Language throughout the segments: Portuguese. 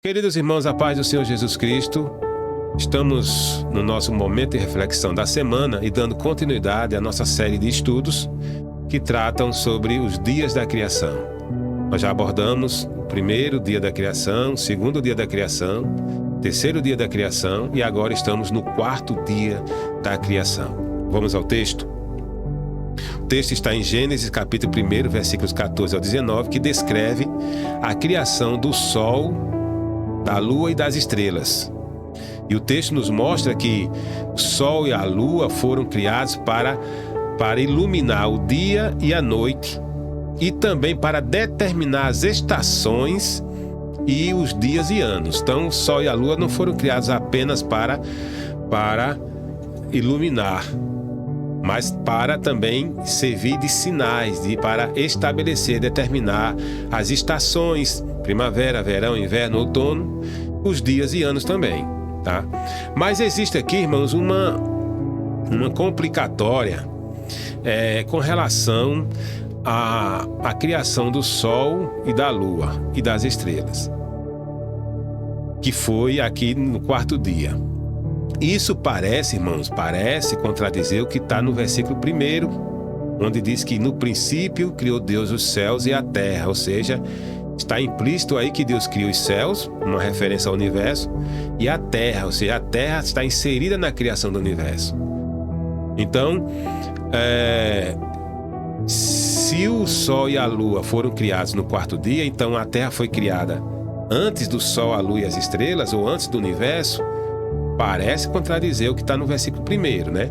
Queridos irmãos, a paz do Senhor Jesus Cristo, estamos no nosso momento de reflexão da semana e dando continuidade à nossa série de estudos que tratam sobre os dias da criação. Nós já abordamos o primeiro dia da criação, o segundo dia da criação, o terceiro dia da criação e agora estamos no quarto dia da criação. Vamos ao texto? O texto está em Gênesis capítulo 1, versículos 14 ao 19, que descreve a criação do sol, da lua e das estrelas. E o texto nos mostra que o sol e a lua foram criados para iluminar o dia e a noite e também para determinar as estações e os dias e anos. Então, o sol e a lua não foram criados apenas para iluminar, mas para também servir de sinais, para estabelecer, determinar as estações, primavera, verão, inverno, outono, os dias e anos também, tá? Mas existe aqui, irmãos, uma complicatória com relação à criação do sol e da lua e das estrelas, que foi aqui no quarto dia. Isso parece, irmãos, contradizer o que está no versículo 1, onde diz que no princípio criou Deus os céus e a terra, ou seja, está implícito aí que Deus criou os céus, uma referência ao universo, e a terra, ou seja, a terra está inserida na criação do universo. Então, se o sol e a lua foram criados no quarto dia, então a terra foi criada antes do sol, a lua e as estrelas, ou antes do universo. Parece contradizer o que está no versículo 1, né?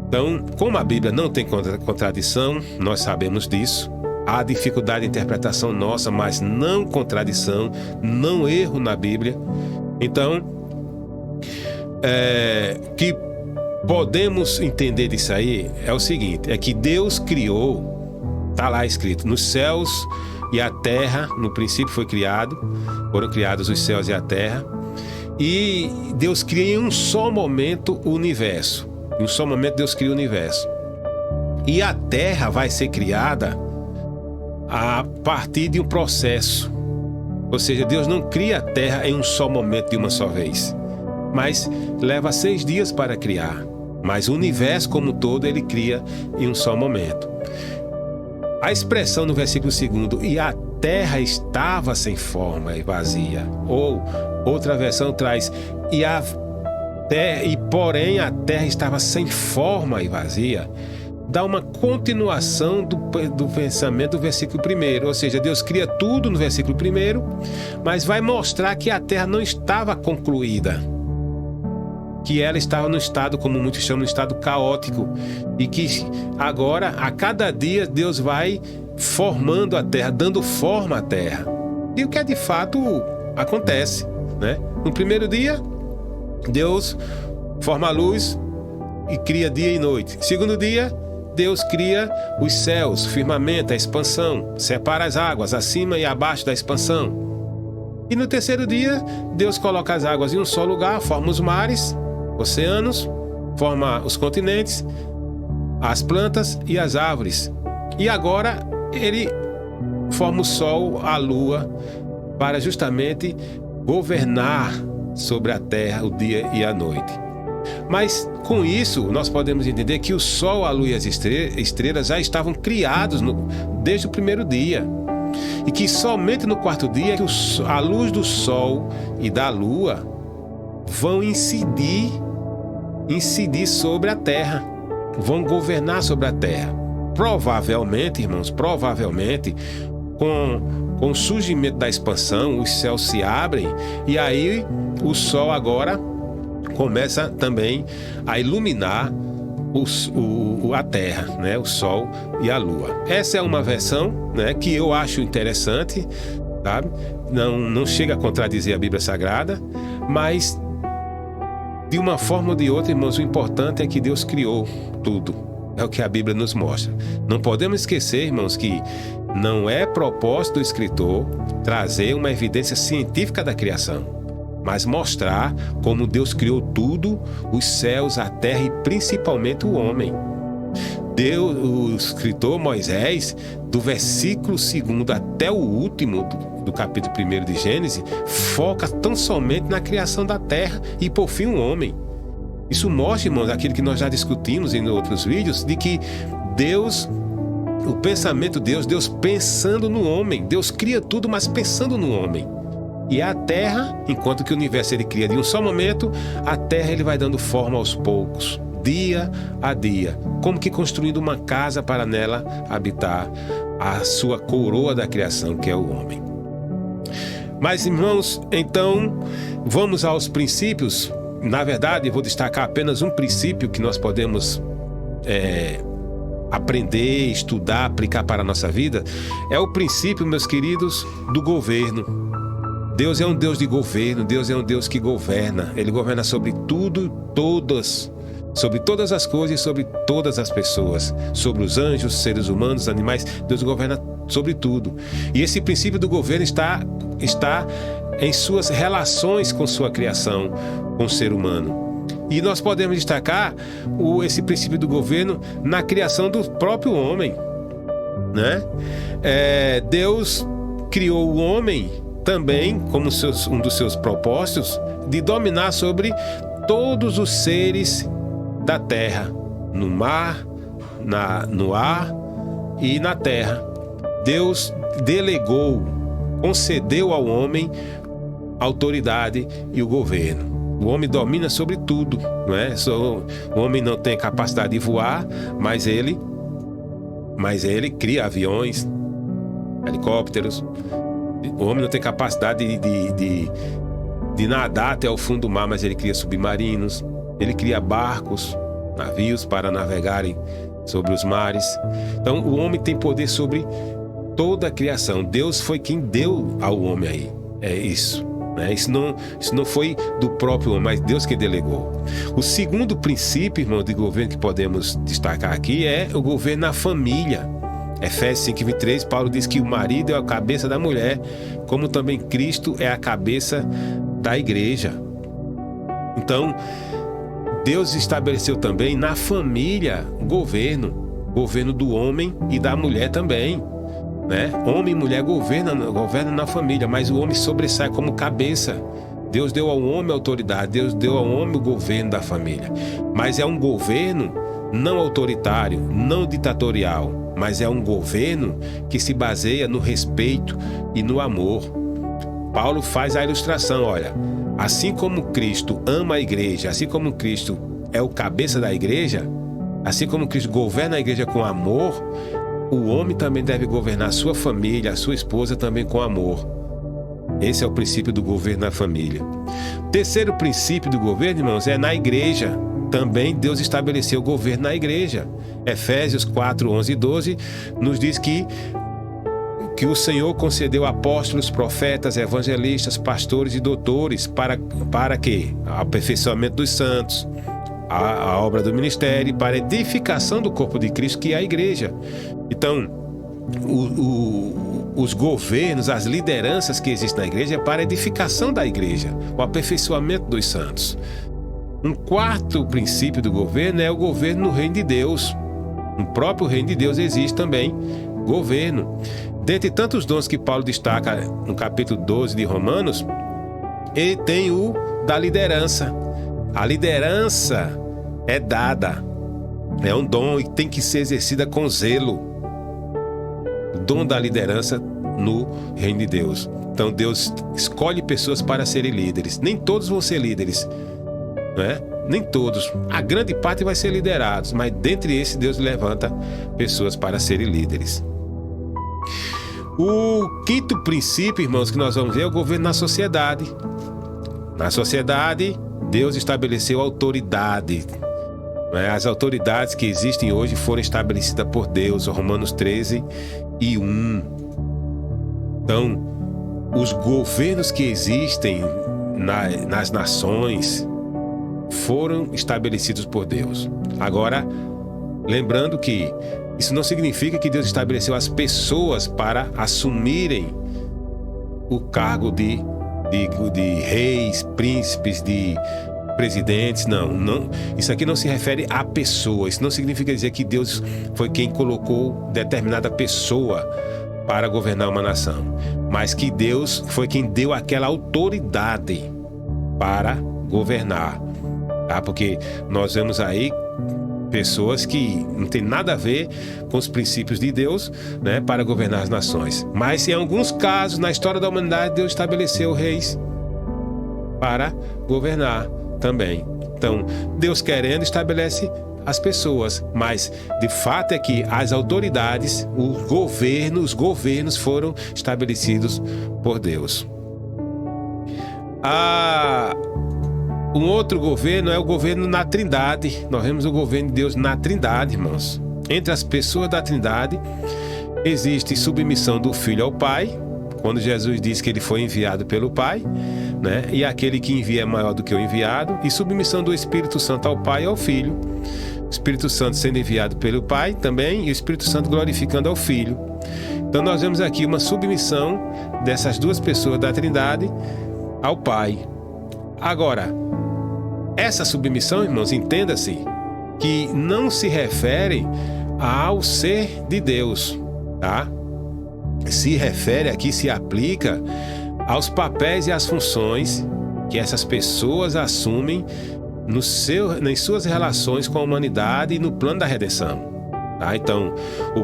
Então, como a Bíblia não tem contradição, nós sabemos disso. Há dificuldade de interpretação nossa, mas não contradição, não erro na Bíblia. Então, que podemos entender disso aí é o seguinte, é que Deus criou, está lá escrito, nos céus e a terra, no princípio foram criados os céus e a terra, e Deus cria em um só momento o universo. Em um só momento Deus cria o universo. E a terra vai ser criada a partir de um processo. Ou seja, Deus não cria a terra em um só momento de uma só vez, mas leva 6 dias para criar. Mas o universo como um todo ele cria em um só momento. A expressão no versículo 2, e a terra estava sem forma e vazia, ou outra versão traz, porém a terra estava sem forma e vazia, dá uma continuação do pensamento do versículo 1, ou seja, Deus cria tudo no versículo 1, mas vai mostrar que a terra não estava concluída, que ela estava no estado, como muitos chamam, no estado caótico, e que agora, a cada dia, Deus vai formando a terra, dando forma à terra. E o que de fato acontece, né? No primeiro dia, Deus forma a luz e cria dia e noite. Segundo dia, Deus cria os céus, o firmamento, a expansão, separa as águas acima e abaixo da expansão. E no terceiro dia, Deus coloca as águas em um só lugar, forma os mares, oceanos, forma os continentes, as plantas e as árvores. E agora ele forma o sol, a lua, para justamente governar sobre a terra o dia e a noite. Mas com isso nós podemos entender que o sol, a lua e as estrelas já estavam criados desde o primeiro dia, e que somente no quarto dia que a luz do sol e da lua vão incidir sobre a terra, vão governar sobre a terra. Provavelmente, irmãos, com o surgimento da expansão, os céus se abrem e aí o sol agora começa também a iluminar a terra, né? O sol e a lua. Essa é uma versão, né, que eu acho interessante, sabe? Não chega a contradizer a Bíblia Sagrada, mas de uma forma ou de outra, irmãos, o importante é que Deus criou tudo. É o que a Bíblia nos mostra. Não podemos esquecer, irmãos, que não é propósito do escritor trazer uma evidência científica da criação, mas mostrar como Deus criou tudo, os céus, a terra e principalmente o homem. O escritor Moisés, do versículo 2 até o último, do capítulo 1 de Gênesis, foca tão somente na criação da terra e, por fim, o homem. Isso mostra, irmãos, aquilo que nós já discutimos em outros vídeos, de que Deus, o pensamento de Deus pensando no homem. Deus cria tudo, mas pensando no homem. E a terra, enquanto que o universo ele cria de um só momento, a terra ele vai dando forma aos poucos, dia a dia, como que construindo uma casa para nela habitar a sua coroa da criação, que é o homem. Mas, irmãos, então, vamos aos princípios. Na verdade, eu vou destacar apenas um princípio que nós podemos aprender, estudar, aplicar para a nossa vida. É o princípio, meus queridos, do governo. Deus é um Deus de governo, Deus é um Deus que governa. Ele governa sobre tudo, sobre todas as coisas e sobre todas as pessoas. Sobre os anjos, seres humanos, animais. Deus governa sobre tudo. E esse princípio do governo está em suas relações com sua criação, com o ser humano. E nós podemos destacar esse princípio do governo na criação do próprio homem, né? Deus criou o homem também como um dos seus propósitos de dominar sobre todos os seres da terra, no mar, no ar e na terra. Deus concedeu ao homem a autoridade e o governo. O homem domina sobre tudo, não é? O homem não tem capacidade de voar, mas ele cria aviões, helicópteros. O homem não tem capacidade de nadar até o fundo do mar, mas ele cria submarinos. Ele cria barcos, navios para navegarem sobre os mares. Então o homem tem poder sobre toda a criação. Deus foi quem deu ao homem aí. É isso. Né? Isso não foi do próprio homem, mas Deus que delegou. O segundo princípio, irmão, de governo que podemos destacar aqui é o governo na família. Efésios 5:23, Paulo diz que o marido é a cabeça da mulher, como também Cristo é a cabeça da igreja. Então, Deus estabeleceu também na família governo do homem e da mulher também, né? Homem e mulher governam na família, mas o homem sobressai como cabeça. Deus deu ao homem a autoridade, Deus deu ao homem o governo da família. Mas é um governo não autoritário, não ditatorial, mas é um governo que se baseia no respeito e no amor. Paulo faz a ilustração, olha, assim como Cristo ama a igreja, assim como Cristo é o cabeça da igreja, assim como Cristo governa a igreja com amor, o homem também deve governar a sua família, a sua esposa também com amor. Esse é o princípio do governo na família. Terceiro princípio do governo, irmãos, é na igreja. Também Deus estabeleceu o governo na igreja. Efésios 4:11 e 12 nos diz que o Senhor concedeu apóstolos, profetas, evangelistas, pastores e doutores para quê? O aperfeiçoamento dos santos, a obra do ministério, para a edificação do corpo de Cristo, que é a igreja. Então, os governos, as lideranças que existem na igreja é para a edificação da igreja, o aperfeiçoamento dos santos. Um quarto princípio do governo é o governo no reino de Deus. No próprio reino de Deus existe também governo. Dentre tantos dons que Paulo destaca no capítulo 12 de Romanos, ele tem o da liderança. A liderança é dada, é um dom e tem que ser exercida com zelo. O dom da liderança no reino de Deus. Então Deus escolhe pessoas para serem líderes. Nem todos vão ser líderes, né? Nem todos. A grande parte vai ser liderados, mas dentre esses Deus levanta pessoas para serem líderes. O quinto princípio, irmãos, que nós vamos ver é o governo na sociedade. Na sociedade, Deus estabeleceu autoridade. As autoridades que existem hoje foram estabelecidas por Deus, Romanos 13:1. Então, os governos que existem nas nações foram estabelecidos por Deus. Agora, lembrando que isso não significa que Deus estabeleceu as pessoas para assumirem o cargo de reis, príncipes, de presidentes. Não. Isso aqui não se refere a pessoa. Isso não significa dizer que Deus foi quem colocou determinada pessoa para governar uma nação, mas que Deus foi quem deu aquela autoridade para governar, tá? Porque nós vemos aí pessoas que não tem nada a ver com os princípios de Deus, né, para governar as nações. Mas em alguns casos, na história da humanidade, Deus estabeleceu reis para governar também. Então, Deus querendo, estabelece as pessoas, mas de fato é que as autoridades, os governos foram estabelecidos por Deus. Um outro governo é o governo na Trindade. Nós vemos o governo de Deus na Trindade, irmãos. Entre as pessoas da Trindade existe submissão do Filho ao Pai, quando Jesus diz que ele foi enviado pelo Pai, né? E aquele que envia é maior do que o enviado, e submissão do Espírito Santo ao Pai e ao Filho. O Espírito Santo sendo enviado pelo Pai também, e o Espírito Santo glorificando ao Filho. Então nós vemos aqui uma submissão dessas duas pessoas da Trindade ao Pai. Agora, essa submissão, irmãos, entenda-se que não se refere ao ser de Deus, tá? Se refere aqui, se aplica aos papéis e às funções que essas pessoas assumem nas suas relações com a humanidade e no plano da redenção, tá? Então, o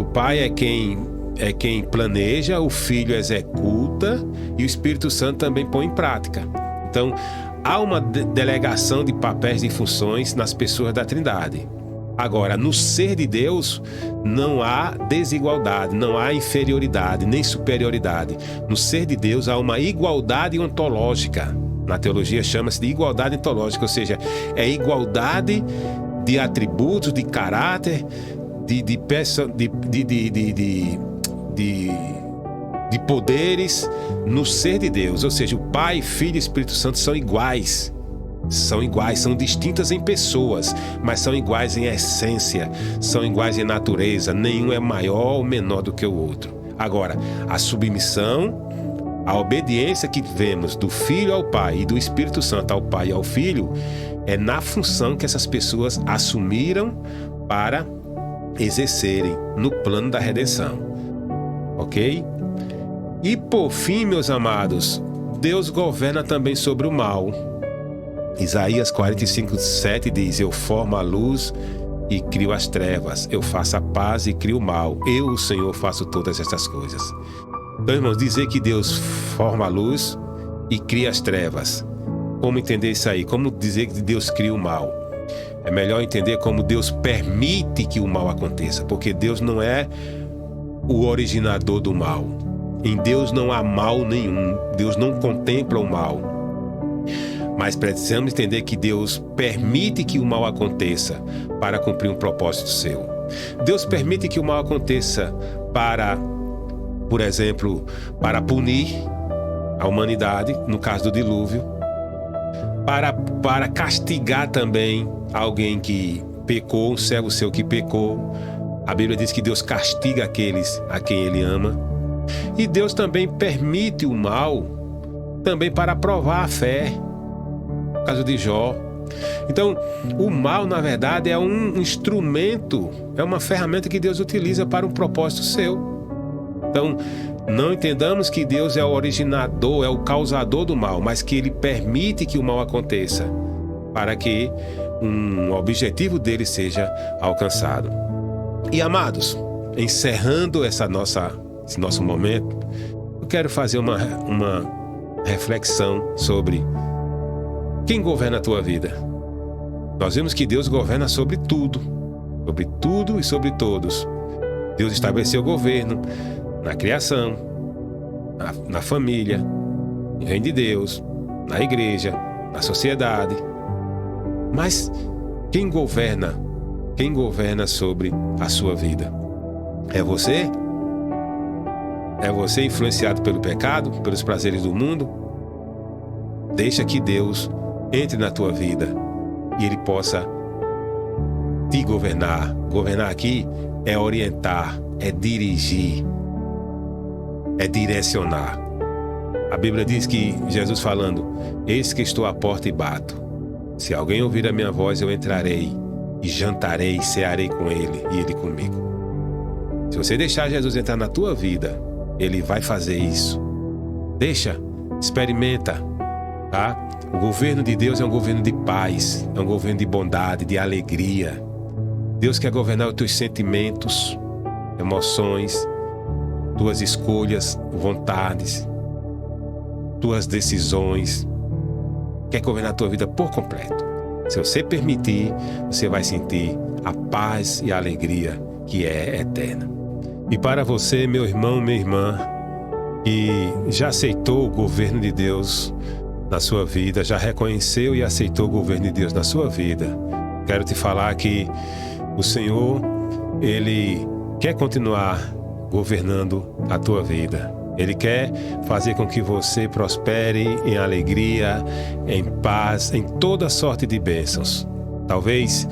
Pai é quem planeja, o Filho executa e o Espírito Santo também põe em prática. Então, há uma delegação de papéis e funções nas pessoas da Trindade. Agora, no ser de Deus, não há desigualdade, não há inferioridade, nem superioridade. No ser de Deus há uma igualdade ontológica. Na teologia chama-se de igualdade ontológica, ou seja, é igualdade de atributos, de caráter, de poderes no ser de Deus. Ou seja, o Pai, Filho e Espírito Santo são iguais. São distintas em pessoas, mas são iguais em essência, são iguais em natureza. Nenhum é maior ou menor do que o outro. Agora, a submissão, a obediência que vemos do Filho ao Pai e do Espírito Santo ao Pai e ao Filho é na função que essas pessoas assumiram para exercerem no plano da redenção. Ok? E por fim, meus amados, Deus governa também sobre o mal. Isaías 45:7 diz: eu formo a luz e crio as trevas, eu faço a paz e crio o mal, eu, o Senhor, faço todas estas coisas. Então, irmãos, dizer que Deus forma a luz e cria as trevas, como entender isso aí? Como dizer que Deus cria o mal? É melhor entender como Deus permite que o mal aconteça, porque Deus não é o originador do mal. Em Deus não há mal nenhum, Deus não contempla o mal. Mas precisamos entender que Deus permite que o mal aconteça para cumprir um propósito seu. Deus permite que o mal aconteça para, por exemplo, para punir a humanidade, no caso do dilúvio, para castigar também alguém que pecou, um servo seu que pecou. A Bíblia diz que Deus castiga aqueles a quem Ele ama. E Deus também permite o mal também para provar a fé. No caso de Jó. Então, o mal, na verdade, é um instrumento, é uma ferramenta que Deus utiliza para um propósito seu. Então, não entendamos que Deus é o originador, é o causador do mal, mas que Ele permite que o mal aconteça para que um objetivo dele seja alcançado. E, amados, encerrando esse nosso momento, eu quero fazer uma reflexão sobre quem governa a tua vida. Nós vimos que Deus governa sobre tudo e sobre todos. Deus estabeleceu o governo na criação, na família, no reino de Deus, na igreja, na sociedade. Mas quem governa sobre a sua vida? É você? É você influenciado pelo pecado, pelos prazeres do mundo? Deixa que Deus entre na tua vida e Ele possa te governar. Governar aqui é orientar, é dirigir, é direcionar. A Bíblia diz que Jesus falando: eis que estou à porta e bato. Se alguém ouvir a minha voz, eu entrarei e jantarei e cearei com ele e ele comigo. Se você deixar Jesus entrar na tua vida, Ele vai fazer isso. Deixa, experimenta, tá? O governo de Deus é um governo de paz, é um governo de bondade, de alegria. Deus quer governar os teus sentimentos, emoções, tuas escolhas, vontades, tuas decisões. Quer governar a tua vida por completo. Se você permitir, você vai sentir a paz e a alegria que é eterna. E para você, meu irmão, minha irmã, que já aceitou o governo de Deus na sua vida, já reconheceu e aceitou o governo de Deus na sua vida, quero te falar que o Senhor, Ele quer continuar governando a tua vida. Ele quer fazer com que você prospere em alegria, em paz, em toda sorte de bênçãos. Talvez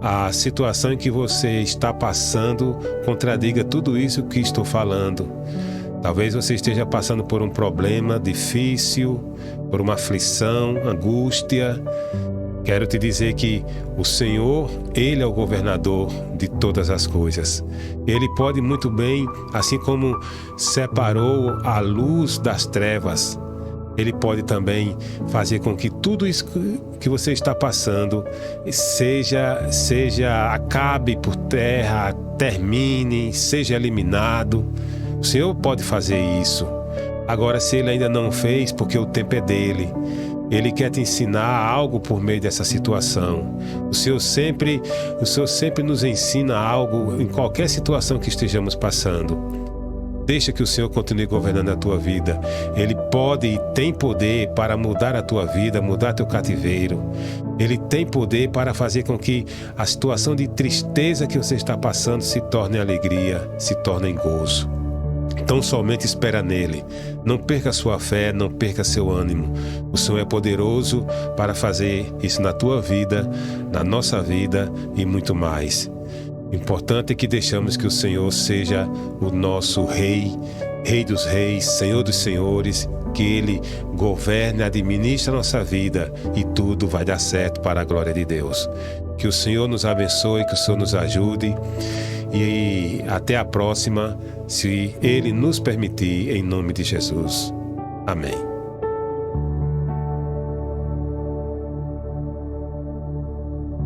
a situação em que você está passando contradiga tudo isso que estou falando. Talvez você esteja passando por um problema difícil, por uma aflição, angústia. Quero te dizer que o Senhor, Ele é o governador de todas as coisas. Ele pode muito bem, assim como separou a luz das trevas, Ele pode também fazer com que tudo isso que você está passando acabe por terra, termine, seja eliminado. O Senhor pode fazer isso. Agora, se Ele ainda não fez, porque o tempo é dEle, Ele quer te ensinar algo por meio dessa situação. O Senhor sempre nos ensina algo em qualquer situação que estejamos passando. Deixa que o Senhor continue governando a tua vida. Ele pode e tem poder para mudar a tua vida, mudar teu cativeiro. Ele tem poder para fazer com que a situação de tristeza que você está passando se torne alegria, se torne em gozo. Então somente espera nele. Não perca sua fé, não perca seu ânimo. O Senhor é poderoso para fazer isso na tua vida, na nossa vida e muito mais. O importante é que deixamos que o Senhor seja o nosso Rei, Rei dos Reis, Senhor dos Senhores, que Ele governe, administre a nossa vida e tudo vai dar certo para a glória de Deus. Que o Senhor nos abençoe, que o Senhor nos ajude e até a próxima, se Ele nos permitir, em nome de Jesus. Amém.